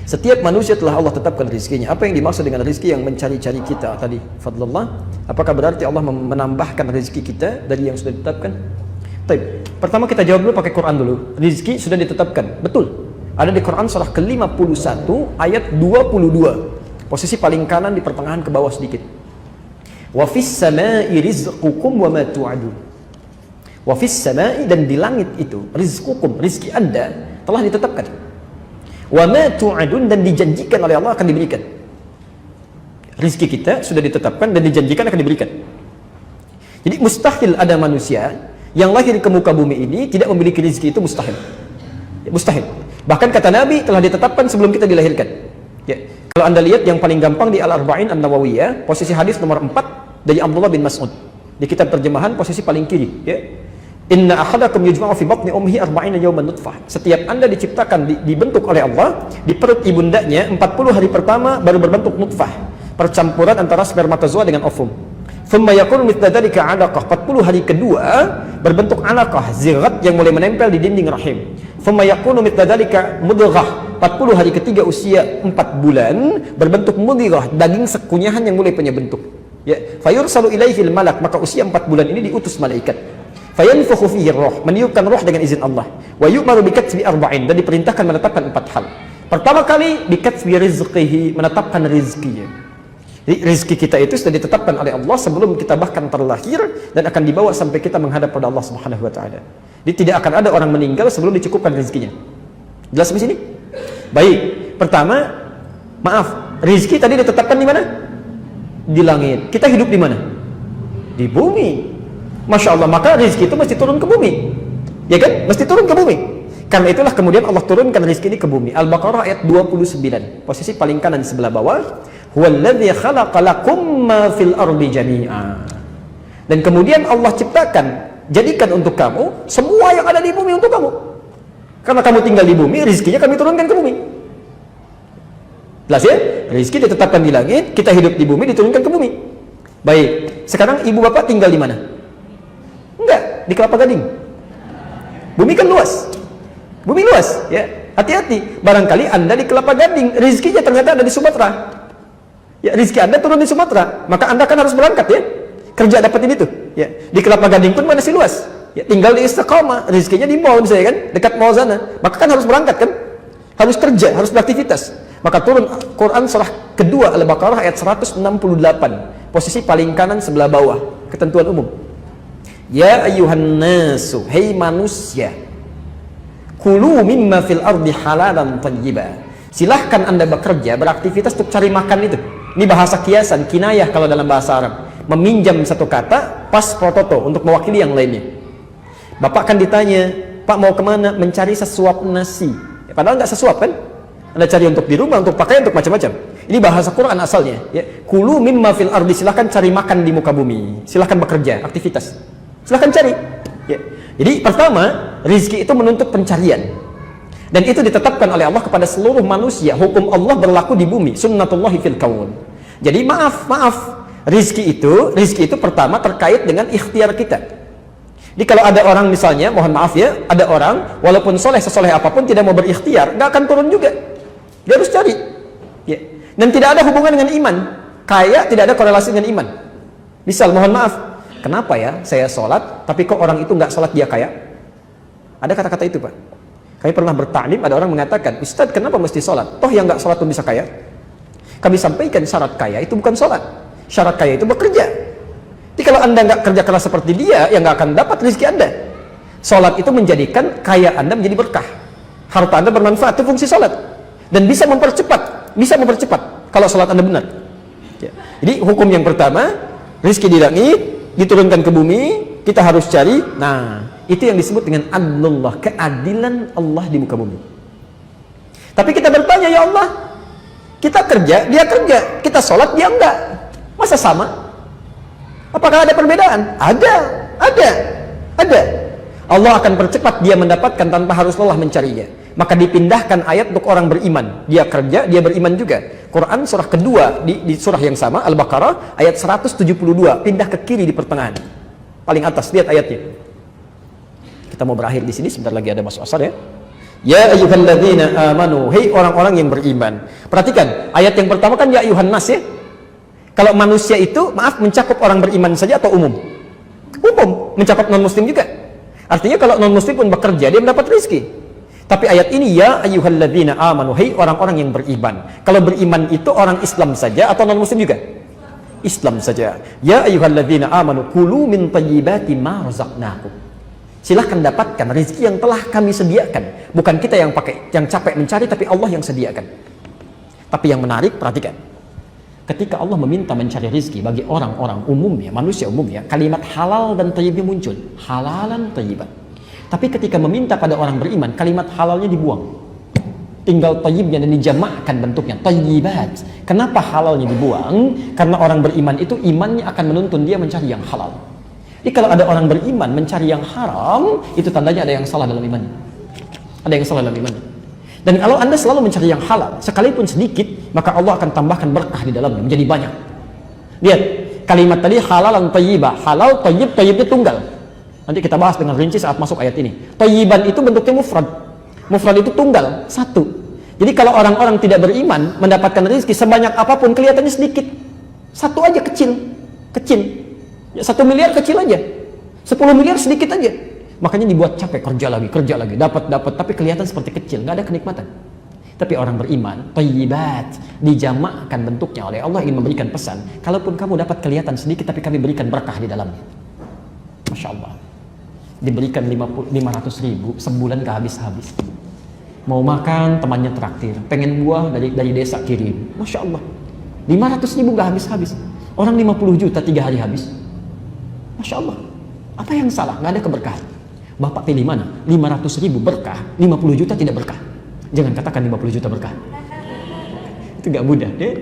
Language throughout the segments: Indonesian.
Setiap manusia telah Allah tetapkan rizkinya. Apa yang dimaksud dengan rizki yang mencari-cari kita tadi? Fadlullah. Apakah berarti Allah menambahkan rizki kita dari yang sudah ditetapkan? Baik. Pertama kita jawab dulu pakai Quran dulu. Rizki sudah ditetapkan. Betul. Ada di Quran surah ke-51 ayat 22. Posisi paling kanan di pertengahan ke bawah sedikit. Wa fis samai rizqukum wa ma tu'adun. Wa fis samai, dan di langit itu rizqukum, rizki Anda telah ditetapkan. Wa ma tu'adun, dan dijanjikan oleh Allah akan diberikan. Rizki kita sudah ditetapkan dan dijanjikan akan diberikan. Jadi mustahil ada manusia yang lahir ke muka bumi ini tidak memiliki rizki, itu mustahil. Ya, mustahil. Bahkan kata Nabi telah ditetapkan sebelum kita dilahirkan. Ya. Kalau Anda lihat yang paling gampang di Al-Arba'in An-Nawawiyah, posisi hadis nomor 4 dari Abdullah bin Mas'ud. Di kitab terjemahan posisi paling kiri, ya. Inna ahadakum yujma'u fi batni ummihi 40 yawman nutfah. Setiap Anda diciptakan, dibentuk oleh Allah di perut ibundanya 40 hari pertama baru berbentuk nutfah, percampuran antara spermatozoa dengan ovum. Thumma yakunu mithla dzalika 'alaqah. 40 hari kedua berbentuk 'alaqah, zirat yang mulai menempel di dinding rahim. Thumma yakunu mithla dzalika mudghah. 40 hari ketiga usia 4 bulan berbentuk mudghah, daging sekunyahan yang mulai punya bentuk. Ya, fayursalu ilaihil malak, maka usia 4 bulan ini diutus malaikat. Fayanfukhu fihi roh, meniupkan roh dengan izin Allah. Wa yu'maru bikatsbi arba'in, dan diperintahkan menetapkan 4 hal. Pertama kali bikatsbi rizqihi, menetapkan rizkinya. Jadi rizki kita itu sudah ditetapkan oleh Allah sebelum kita bahkan terlahir, dan akan dibawa sampai kita menghadap pada Allah Subhanahu wa taala. Jadi tidak akan ada orang meninggal sebelum dicukupkan rizkinya. Jelas di sini? Baik. Pertama, maaf, rizki tadi ditetapkan di mana? Di langit. Kita hidup di mana? Di bumi. Masya Allah, maka rizki itu mesti turun ke bumi, ya kan? Mesti turun ke bumi. Karena itulah kemudian Allah turunkan rizki ini ke bumi. Al-Baqarah ayat 29, posisi paling kanan sebelah bawah. Huwallazi khalaqa lakum ma fil ardi jami'a. Dan kemudian Allah ciptakan, jadikan untuk kamu semua yang ada di bumi untuk kamu. Karena kamu tinggal di bumi, rizkinya kami turunkan ke bumi. Jelas ya? Rizki ditetapkan di langit, kita hidup di bumi, diturunkan ke bumi. Baik, sekarang ibu bapak tinggal di mana? Enggak, di Kelapa Gading. Bumi kan luas. Bumi luas, ya. Hati-hati. Barangkali Anda di Kelapa Gading, rizkinya ternyata ada di Sumatera. Ya, rizki Anda turun di Sumatera, maka Anda kan harus berangkat, ya. Kerja dapetin itu, ya. Di Kelapa Gading pun masih luas. Ya, tinggal di Istiqamah, rizkinya di mall misalnya kan, dekat mall sana. Maka kan harus berangkat kan? Harus kerja, harus beraktivitas. Maka turun Quran surah kedua Al-Baqarah ayat 168, posisi paling kanan sebelah bawah, ketentuan umum. Ya ayyuhan nasu, hei manusia, kulu mimma fil ardi halalan thayyiba. Silahkan Anda bekerja, beraktivitas untuk cari makan itu. Ini bahasa kiasan, kinayah kalau dalam bahasa Arab. Meminjam satu kata, pas prototo untuk mewakili yang lainnya. Bapak kan ditanya, Pak mau kemana? Mencari sesuap nasi. Ya, padahal nggak sesuap kan? Anda cari untuk di rumah, untuk pakaian, untuk macam-macam. Ini bahasa Quran asalnya. Ya. Kulu mimma fil ardi, silahkan cari makan di muka bumi. Silahkan bekerja, aktivitas. Silahkan cari, ya. Jadi pertama, rizki itu menuntut pencarian, dan itu ditetapkan oleh Allah kepada seluruh manusia. Hukum Allah berlaku di bumi, sunnatullahi fil kaun. Jadi maaf, rizki itu pertama terkait dengan ikhtiar kita. Jadi kalau ada orang misalnya, mohon maaf ya, ada orang walaupun soleh sesoleh apapun tidak mau berikhtiar, nggak akan turun juga. Dia harus cari, ya. Dan tidak ada hubungan dengan iman. Kaya tidak ada korelasi dengan iman. Misal, mohon maaf, kenapa ya saya sholat, tapi kok orang itu nggak sholat dia kaya? Ada kata-kata itu, Pak. Kami pernah bertaklim, ada orang mengatakan, Ustadz kenapa mesti sholat? Toh yang nggak sholat pun bisa kaya. Kami sampaikan syarat kaya itu bukan sholat. Syarat kaya itu bekerja. Jadi kalau Anda nggak kerja keras seperti dia, ya nggak akan dapat rezeki Anda. Sholat itu menjadikan kaya Anda menjadi berkah. Harta Anda bermanfaat, itu fungsi sholat. Dan bisa mempercepat kalau sholat Anda benar. Ya. Jadi hukum yang pertama, rezeki di langit, diturunkan ke bumi, kita harus cari. Nah, itu yang disebut dengan adlullah, keadilan Allah di muka bumi. Tapi kita bertanya, ya Allah, kita kerja, dia kerja, kita sholat, dia enggak. Masa sama? Apakah ada perbedaan? Ada. Allah akan percepat dia mendapatkan tanpa harus lelah mencarinya. Maka dipindahkan ayat untuk orang beriman. Dia kerja, dia beriman juga. Quran surah kedua di surah yang sama, Al-Baqarah ayat 172, pindah ke kiri di pertengahan. Paling atas, lihat ayatnya. Kita mau berakhir di sini, sebentar lagi ada masuk asar ya. Ya ayyuhalladzina amanu, hei orang-orang yang beriman. Perhatikan, ayat yang pertama kan ya ayyuhan nas ya. Kalau manusia itu, maaf, mencakup orang beriman saja atau umum? Umum, mencakup non-muslim juga. Artinya kalau non-muslim pun bekerja, dia mendapat rezeki. Tapi ayat ini ya ayyuhalladzina amanu, hei orang-orang yang beriman. Kalau beriman itu orang Islam saja atau non-muslim juga? Islam saja. Ya ayyuhalladzina amanu kulu min thayyibati ma razaqnakum. Silahkan dapatkan rezeki yang telah kami sediakan. Bukan kita yang capek mencari, tapi Allah yang sediakan. Tapi yang menarik, perhatikan. Ketika Allah meminta mencari rezeki bagi orang-orang umumnya, manusia umumnya, kalimat halal dan thayyibnya muncul. Halalan thayyiban. Tapi ketika meminta pada orang beriman, kalimat halalnya dibuang. Tinggal thayyibnya dan dijamakkan bentuknya. Thayyibat. Kenapa halalnya dibuang? Karena orang beriman itu imannya akan menuntun dia mencari yang halal. Jadi kalau ada orang beriman mencari yang haram, itu tandanya ada yang salah dalam imannya. Ada yang salah dalam imannya. Dan kalau Anda selalu mencari yang halal, sekalipun sedikit, maka Allah akan tambahkan berkah di dalamnya, menjadi banyak. Lihat, kalimat tadi halalan thayyibah. Halal, thayyib, thayyibnya tunggal. Nanti kita bahas dengan rinci saat masuk ayat ini. Thayyiban itu bentuknya mufrad. Mufrad itu tunggal, satu. Jadi kalau orang-orang tidak beriman, mendapatkan rezeki sebanyak apapun, kelihatannya sedikit. Satu aja kecil. Kecil. Ya, 1 miliar kecil aja, 10 miliar sedikit aja, makanya dibuat capek, kerja lagi, dapat, tapi kelihatan seperti kecil, nggak ada kenikmatan. Tapi orang beriman, thayyibat, dijamakkan bentuknya oleh Allah, ingin memberikan pesan, kalaupun kamu dapat kelihatan sedikit, tapi kami berikan berkah di dalamnya. Masya Allah, diberikan 500 ribu, sebulan gak habis-habis. Mau makan, temannya traktir, pengen buah dari desa kirim, Masya Allah, 500 ribu gak habis-habis. Orang 50 juta 3 hari habis. Masya Allah, apa yang salah? Nggak ada keberkahan. Bapak pilih mana? 500 ribu berkah, 50 juta tidak berkah. Jangan katakan 50 juta berkah. Itu nggak mudah deh.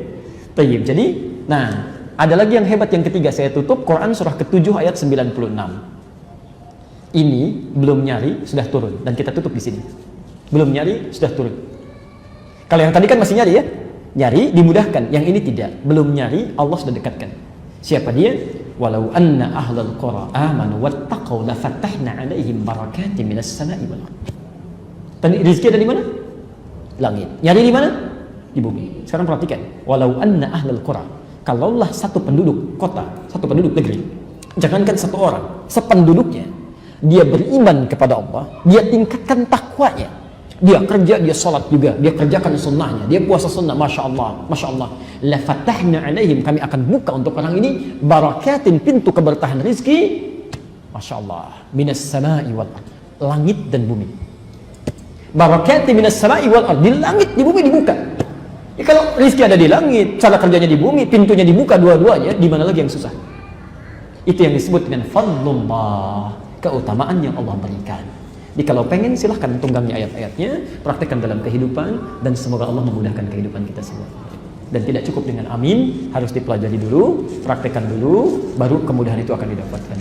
Tayyib. Jadi, nah, ada lagi yang hebat yang ketiga. Saya tutup Quran surah ke-7 ayat 96. Ini belum nyari sudah turun dan kita tutup di sini. Belum nyari sudah turun. Kalau yang tadi kan masih nyari ya? Nyari dimudahkan, yang ini tidak. Belum nyari, Allah sudah dekatkan. Siapa dia? Walau anna ahlal qura amanu wattaqau la fatahna 'alaihim barakatin minas sama'i wal ardh. Tadi rezeki ada di mana? Langit. Nyari di mana? Di bumi. Sekarang perhatikan. Walau anna ahlal qura, kalaulah satu penduduk kota, satu penduduk negeri, jangankan satu orang, sependuduknya, dia beriman kepada Allah, dia tingkatkan takwanya. Dia kerja, dia sholat juga, dia kerjakan sunnahnya, dia puasa sunnah, Masya Allah, Masya Allah. La fatahna alaihim, kami akan buka untuk orang ini barakatin, pintu keberkahan rizki, Masya Allah, minas sama'i wal ard, langit dan bumi. Barakatin minas sama'i wal ard, di langit, di bumi dibuka. Ya, kalau rizki ada di langit, cara kerjanya di bumi, pintunya dibuka dua-duanya, di mana lagi yang susah? Itu yang disebut dengan fadlullah, keutamaan yang Allah berikan. Jadi kalau pengen silahkan tunggangi ayat-ayatnya, praktekkan dalam kehidupan, dan semoga Allah memudahkan kehidupan kita semua. Dan tidak cukup dengan amin, harus dipelajari dulu, praktekkan dulu, baru kemudahan itu akan didapatkan.